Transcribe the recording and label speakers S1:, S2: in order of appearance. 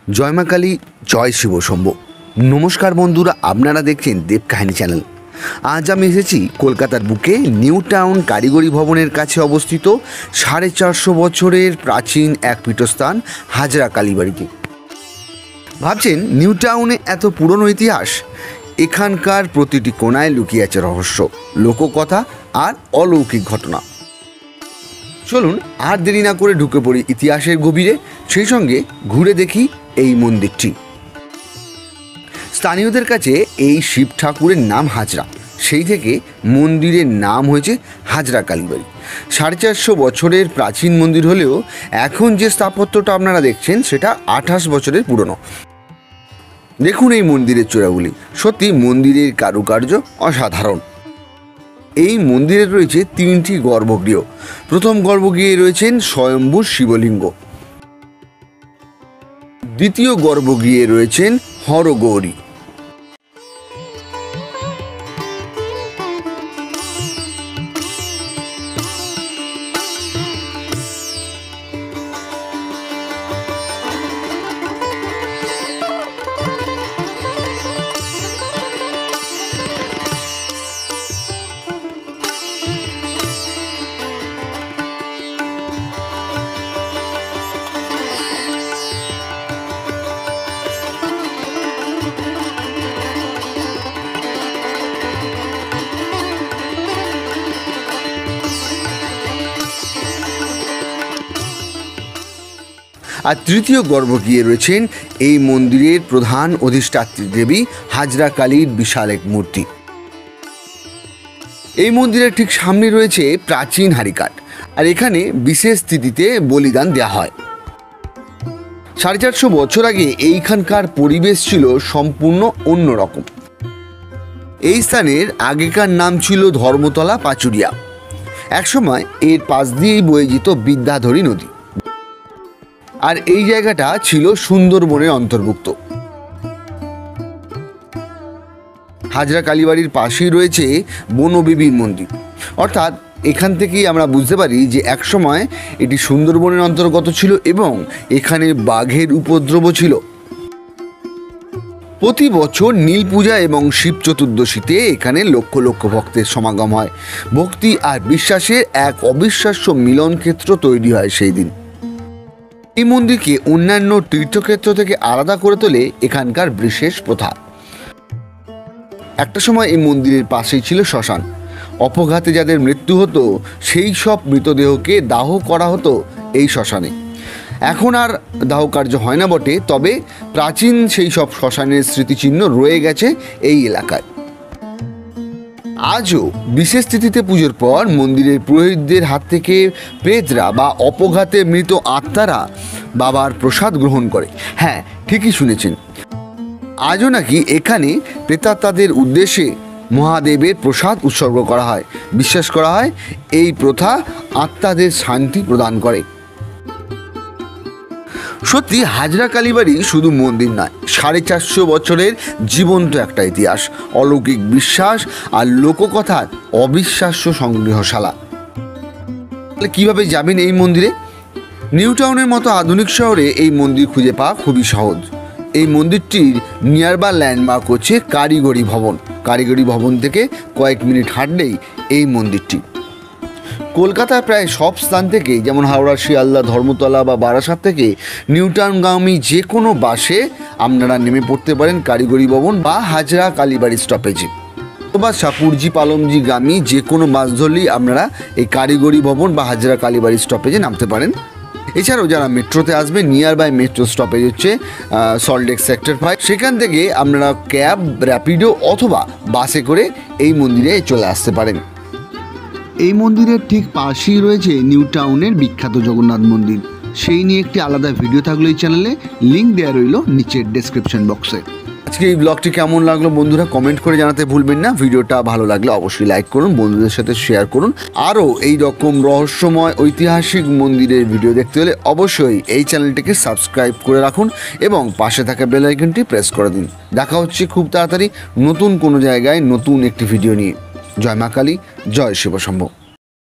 S1: জয় মা কালী, জয় শিব শম্ভু। নমস্কার বন্ধুরা, আপনারা দেখছেন দেব কাহিনী চ্যানেল। আজ আমি এসেছি কলকাতার বুকে নিউ টাউন কারিগরি ভবনের কাছে অবস্থিত 450 বছরের প্রাচীন এক পীঠস্থান হাজরা কালীবাড়িতে। ভাবছেন নিউ টাউনে এত পুরনো ইতিহাস? এখানকার প্রতিটি কোণায় লুকিয়ে আছে রহস্য, লোককথা আর অলৌকিক ঘটনা। চলুন আর দেরি না করে ঢুকে পড়ি ইতিহাসের গভীরে, সেই সঙ্গে ঘুরে দেখি এই মন্দিরটি। স্থানীয়দের কাছে এই শিব ঠাকুরের নাম হাজরা, সেই থেকে মন্দিরের নাম হয়েছে হাজরা কালীবাড়ি। 450 বছরের প্রাচীন মন্দির হলেও এখন যে স্থাপত্যটা আপনারা দেখছেন সেটা 28 বছরের পুরনো। দেখুন এই মন্দিরের চূড়াগুলি, সত্যি মন্দিরের কারুকার্য অসাধারণ। এই মন্দিরে রয়েছে 3টি গর্ভগৃহ। প্রথম গর্ভগৃহে রয়েছেন স্বয়ম্ভূ শিবলিঙ্গ, দ্বিতীয় গর্ভগৃহে রয়েছেন হরগৌরী, আর তৃতীয় গর্ভগৃহে রয়েছেন এই মন্দিরের প্রধান অধিষ্ঠাত্রী দেবী হাজরা কালীর বিশাল এক মূর্তি। এই মন্দিরের ঠিক সামনে রয়েছে প্রাচীন হাড়িকাঠ, আর এখানে বিশেষ তিথিতে বলিদান দেওয়া হয়। 450 বছর আগে এইখানকার পরিবেশ ছিল সম্পূর্ণ অন্যরকম। এই স্থানের আগেকার নাম ছিল ধর্মতলা পাচুরিয়া। একসময় এর পাশ দিয়েই বয়ে যেত বিদ্যাধরী নদী, আর এই জায়গাটা ছিল সুন্দরবনের অন্তর্ভুক্ত। হাজরা কালীবাড়ির পাশেই রয়েছে বনবিবির মন্দির, অর্থাৎ এখান থেকেই আমরা বুঝতে পারি যে একসময় এটি সুন্দরবনের অন্তর্গত ছিল এবং এখানে বাঘের উপদ্রব ছিল। প্রতি বছর নীল পূজা এবং শিব চতুর্দশীতে এখানে লক্ষ লক্ষ ভক্তের সমাগম হয়। ভক্তি আর বিশ্বাসের এক অবিশ্বাস্য মিলন ক্ষেত্র তৈরি হয় সেই দিন। এই মন্দিরকে অন্যান্য তীর্থক্ষেত্র থেকে আলাদা করে তোলে এখানকার বিশেষ প্রথা। একটা সময় এই মন্দিরের পাশেই ছিল শ্মশান। অপঘাতে যাদের মৃত্যু হতো সেই সব মৃতদেহকে দাহ করা হতো এই শ্মশানে। এখন আর দাহ কার্য হয় না বটে, তবে প্রাচীন সেই সব শ্মশানের স্মৃতিচিহ্ন রয়ে গেছে এই এলাকায়। আজও বিশেষ তিথিতে পুজোর পর মন্দিরের পুরোহিতদের হাত থেকে প্রেতরা বা অপঘাতে মৃত আত্মারা বাবার প্রসাদ গ্রহণ করে। হ্যাঁ, ঠিকই শুনেছেন, আজও নাকি এখানে প্রেতাত্মাদের উদ্দেশ্যে মহাদেবের প্রসাদ উৎসর্গ করা হয়। বিশ্বাস করা হয় এই প্রথা আত্মাদের শান্তি প্রদান করে। সত্যি হাজরা কালীবাড়ি শুধু মন্দির নয়, 450 বছরের জীবন্ত একটা ইতিহাস, অলৌকিক বিশ্বাস আর লোককথার অবিশ্বাস্য সংগ্রহশালা। তাহলে কীভাবে যাবেন এই মন্দিরে? নিউ টাউনের মতো আধুনিক শহরে এই মন্দির খুঁজে পাওয়া খুবই সহজ। এই মন্দিরটির নিয়ারবাই ল্যান্ডমার্ক হচ্ছে কারিগরি ভবন। কারিগরি ভবন থেকে কয়েক মিনিট হাঁটলেই এই মন্দিরটি। কলকাতার প্রায় সব স্থান থেকে, যেমন হাওড়া, শিয়ালদা, ধর্মতলা বা বারাসাত থেকে নিউ টাউনগামী যে কোনো বাসে আপনারা নেমে পড়তে পারেন কারিগরি ভবন বা হাজরা কালীবাড়ি স্টপেজে, বা সাপুরজি পালমজি গামী যে কোনো বাস ধরলেই আপনারা এই কারিগরি ভবন বা হাজরা কালীবাড়ি স্টপেজে নামতে পারেন। এছাড়াও যারা মেট্রোতে আসবে, নিয়ার বাই মেট্রো স্টপেজ হচ্ছে সল্টলেক সেক্টর 5, সেখান থেকে আপনারা ক্যাব, র্যাপিডো অথবা বাসে করে এই মন্দিরে চলে আসতে পারেন। এই মন্দিরের ঠিক পাশেই রয়েছে নিউ টাউনের বিখ্যাত জগন্নাথ মন্দির। সেই নিয়ে একটি আলাদা ভিডিও থাকলো এই চ্যানেলে, লিঙ্ক দেওয়া রইল নিচের ডেসক্রিপশন বক্সে। আজকে এই ব্লগটি কেমন লাগলো বন্ধুরা কমেন্ট করে জানাতে ভুলবেন না। ভিডিওটা ভালো লাগলে অবশ্যই লাইক করুন, বন্ধুদের সাথে শেয়ার করুন। আরও এই রকম রহস্যময় ঐতিহাসিক মন্দিরের ভিডিও দেখতে হলে অবশ্যই এই চ্যানেলটিকে সাবস্ক্রাইব করে রাখুন এবং পাশে থাকা বেল আইকনটি প্রেস করে দিন। দেখা হচ্ছে খুব তাড়াতাড়ি নতুন কোনো জায়গায় নতুন একটি ভিডিও নিয়ে। জয় মা কালী, জয় শিব শম্ভু।